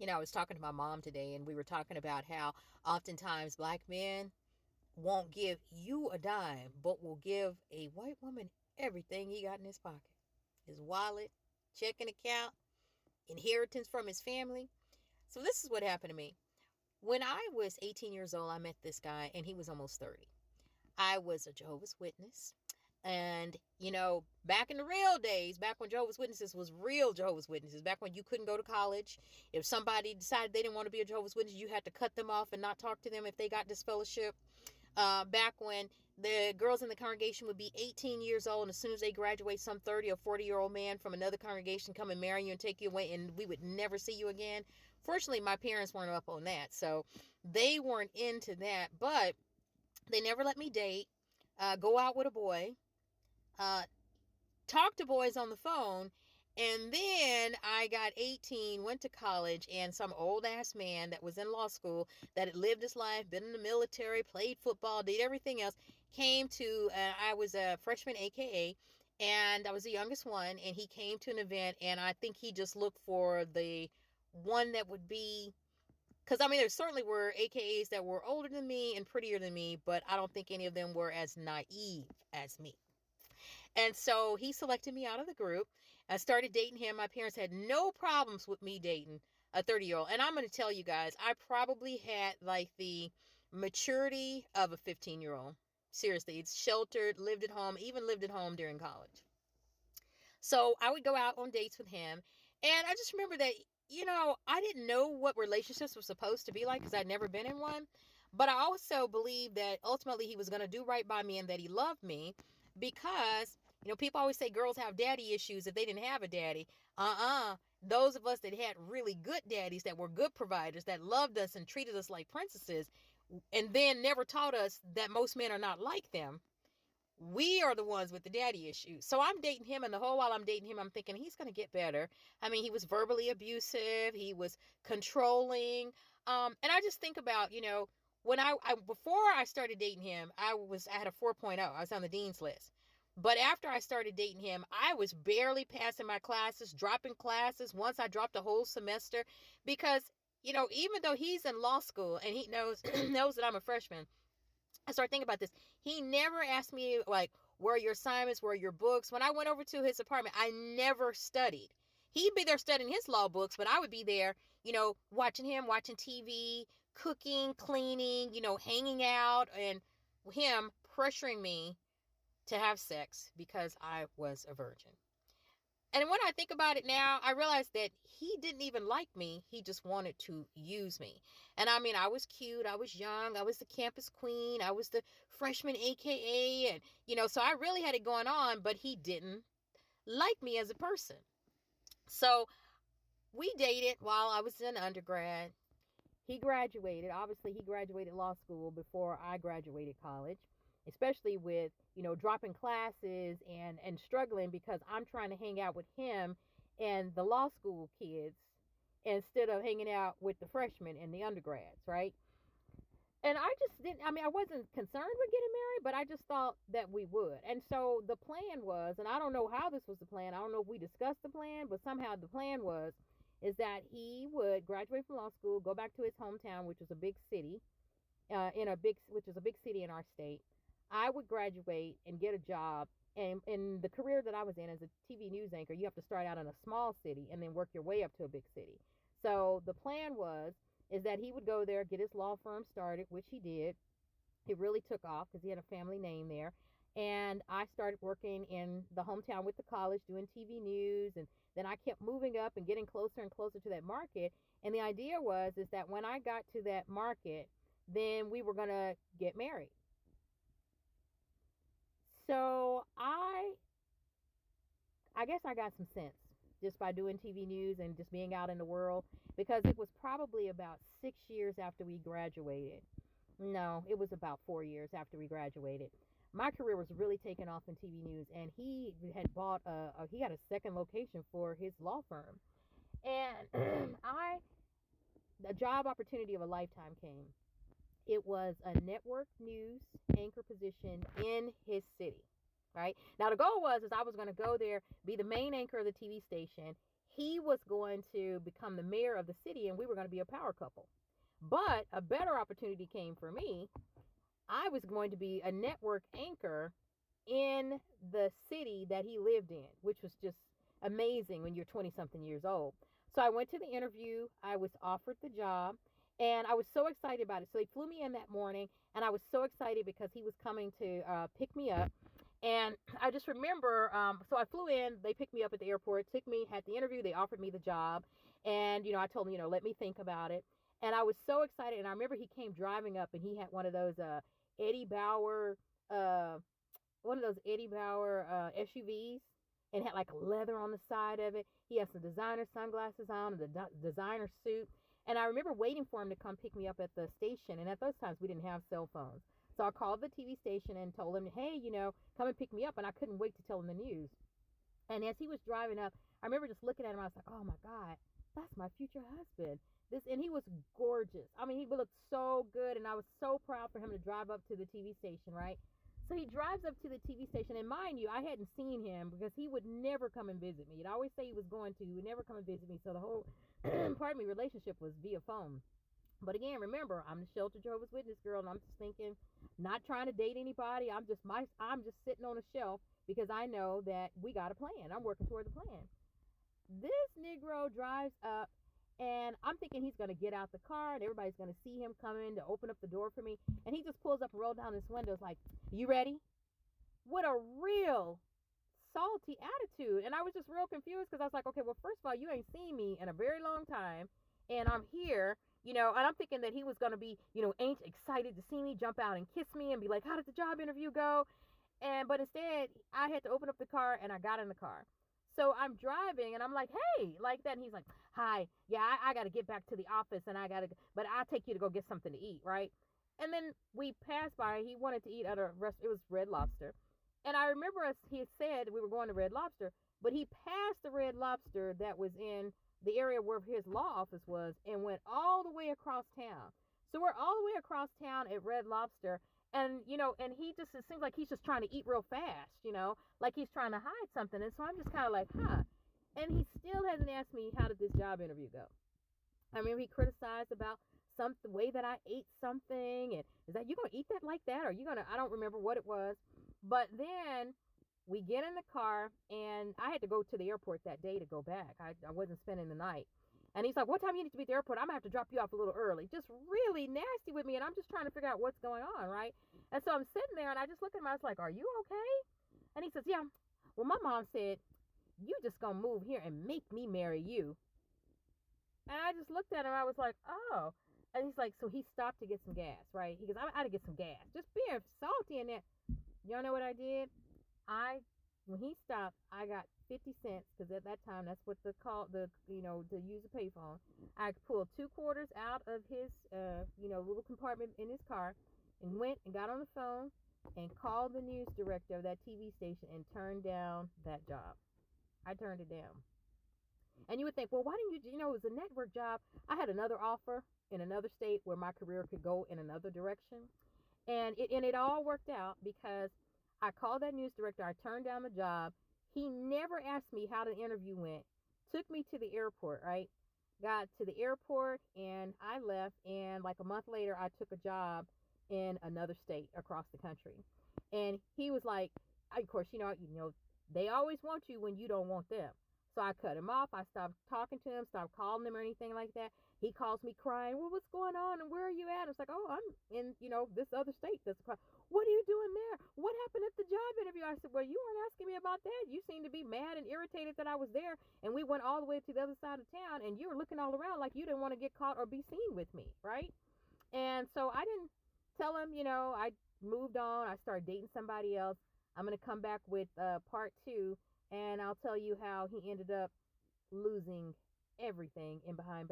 I was talking to my mom today, and we were talking about how oftentimes black men won't give you a dime, but will give a white woman everything he got in his pocket, his wallet, checking account, inheritance from his family. So this is what happened to me. When I was 18 years old, I met this guy, and he was almost 30. I was a Jehovah's Witness. And, back in the real days, back when Jehovah's Witnesses was real Jehovah's Witnesses, back when you couldn't go to college, if somebody decided they didn't want to be a Jehovah's Witness, you had to cut them off and not talk to them if they got disfellowship. Back when the girls in the congregation would be 18 years old, and as soon as they graduate, some 30 or 40-year-old man from another congregation come and marry you and take you away, and we would never see you again. Fortunately, my parents weren't up on that, so they weren't into that, but they never let me date, go out with a boy, uh, talk to boys on the phone. And then I got 18, went to college, and some old ass man that was in law school, that had lived his life, been in the military, played football, did everything else, came to, I was a freshman, AKA, and I was the youngest one, and he came to an event, and I think he just looked for the one that would be, because there certainly were AKAs that were older than me and prettier than me, but I don't think any of them were as naive as me. And so he selected me out of the group. I started dating him. My parents had no problems with me dating a 30-year-old. And I'm going to tell you guys, I probably had like the maturity of a 15-year-old. Seriously, it's sheltered, lived at home, even lived at home during college. So I would go out on dates with him. And I just remember that, I didn't know what relationships were supposed to be like because I'd never been in one. But I also believed that ultimately he was going to do right by me and that he loved me because, people always say girls have daddy issues if they didn't have a daddy. Those of us that had really good daddies, that were good providers, that loved us and treated us like princesses, and then never taught us that most men are not like them, we are the ones with the daddy issues. So I'm dating him, and the whole while I'm dating him, I'm thinking he's going to get better. He was verbally abusive. He was controlling. And I just think about, when I before I started dating him, I had a 4.0. I was on the dean's list. But after I started dating him, I was barely passing my classes, dropping classes. Once I dropped a whole semester because, even though he's in law school and he knows knows that I'm a freshman, I started thinking about this. He never asked me, like, where are your assignments, where are your books? When I went over to his apartment, I never studied. He'd be there studying his law books, but I would be there, watching him, watching TV, cooking, cleaning, hanging out, and him pressuring me to have sex because I was a virgin. And when I think about it now, I realize that he didn't even like me. He just wanted to use me. And I was cute. I was young. I was the campus queen. I was the freshman AKA. And, so I really had it going on, but he didn't like me as a person. So we dated while I was in undergrad. He graduated. Obviously, he graduated law school before I graduated college, especially with, dropping classes and struggling because I'm trying to hang out with him and the law school kids instead of hanging out with the freshmen and the undergrads, right? And I just didn't, I wasn't concerned with getting married, but I just thought that we would. And so the plan was, and I don't know how this was the plan. I don't know if we discussed the plan, but somehow the plan is that he would graduate from law school, go back to his hometown, which was a big city, which is a big city in our state. I would graduate and get a job. And in the career that I was in as a TV news anchor, you have to start out in a small city and then work your way up to a big city. So the plan is that he would go there, get his law firm started, which he did. It really took off because he had a family name there. And I started working in the hometown with the college, doing TV news. And then I kept moving up and getting closer and closer to that market. And the idea is that when I got to that market, then we were going to get married. So I guess I got some sense just by doing TV news and just being out in the world, because it was probably about 6 years after we graduated. No, it was about 4 years after we graduated. My career was really taking off in TV news, and he had bought he had a second location for his law firm. And the job opportunity of a lifetime came. It was a network news anchor position in his city, right? Now, the goal was I was going to go there, be the main anchor of the TV station. he was going to become the mayor of the city and we were going to be a power couple. But a better opportunity came for me. I was going to be a network anchor in the city that he lived in, which was just amazing when you're 20 something years old. So I went to the interview, I was offered the job, and I was so excited about it. So they flew me in that morning, and I was so excited because he was coming to pick me up. And I just remember, so I flew in, they picked me up at the airport, took me, had the interview, they offered me the job. And, I told them, let me think about it. And I was so excited. And I remember he came driving up and he had one of those Eddie Bauer, uh, SUVs, and had like leather on the side of it. He had some designer sunglasses on and the designer suit. And I remember waiting for him to come pick me up at the station. And at those times, we didn't have cell phones. So I called the TV station and told him, hey, come and pick me up. And I couldn't wait to tell him the news. And as he was driving up, I remember just looking at him. I was like, oh, my God, that's my future husband. And he was gorgeous. I mean, he looked so good. And I was so proud for him to drive up to the TV station, right? So he drives up to the TV station. And mind you, I hadn't seen him because he would never come and visit me. He'd always say he was going to. He would never come and visit me. So the whole, relationship was via phone. But again, remember, I'm the Shelter Jehovah's Witness girl, and I'm just thinking, not trying to date anybody. I'm just sitting on a shelf because I know that we got a plan. I'm working toward the plan. This Negro drives up, and I'm thinking he's going to get out the car, and everybody's going to see him coming to open up the door for me. And he just pulls up and rolls down his windows like, you ready? What a real salty attitude. And I was just real confused because I was like, okay, well, first of all, you ain't seen me in a very long time, and I'm here. And I'm thinking that he was going to be, excited to see me, jump out and kiss me and be like, how did the job interview go? But instead, I had to open up the car and I got in the car. So I'm driving and I'm like, hey, like that. And he's like, hi, yeah, I got to get back to the office and but I'll take you to go get something to eat, right? And then we passed by. He wanted to eat at a restaurant. It was Red Lobster. And I remember he had said we were going to Red Lobster, but he passed the Red Lobster that was in the area where his law office was and went all the way across town. So we're all the way across town at Red Lobster. And, and it seems like he's just trying to eat real fast, like he's trying to hide something. And so I'm just kind of like, huh. And he still hasn't asked me, how did this job interview go? I remember he criticized about the way that I ate something. And is that, you going to eat that like that? Or you going to, I don't remember what it was. But then we get in the car, and I had to go to the airport that day to go back. I wasn't spending the night. And he's like, what time you need to be at the airport? I'm going to have to drop you off a little early. Just really nasty with me, and I'm just trying to figure out what's going on, right? And so I'm sitting there, and I just look at him. I was like, are you okay? And he says, yeah. Well, my mom said, you just going to move here and make me marry you. And I just looked at him. I was like, oh. And he's like, so he stopped to get some gas, right? He goes, I had to get some gas. Just being salty in there. Y'all know what I did? When he stopped, I got 50 cents because at that time that's what to use a payphone. I pulled 2 quarters out of his little compartment in his car and went and got on the phone and called the news director of that TV station and turned down that job. I turned it down. And you would think, well, why didn't you, it was a network job. I had another offer in another state where my career could go in another direction. And it all worked out because I called that news director. I turned down the job. He never asked me how the interview went. Took me to the airport, right? Got to the airport and I left. And like a month later, I took a job in another state across the country. And he was like, of course, they always want you when you don't want them. So I cut him off. I stopped talking to him, stopped calling him or anything like that. He calls me crying, well, what's going on and where are you at? It's like, oh, I'm in, this other state. What are you doing there? What happened at the job interview? I said, well, you weren't asking me about that. You seemed to be mad and irritated that I was there. And we went all the way to the other side of town and you were looking all around like you didn't want to get caught or be seen with me, right? And so I didn't tell him, I moved on. I started dating somebody else. I'm going to come back with part 2. And I'll tell you how he ended up losing everything in behind.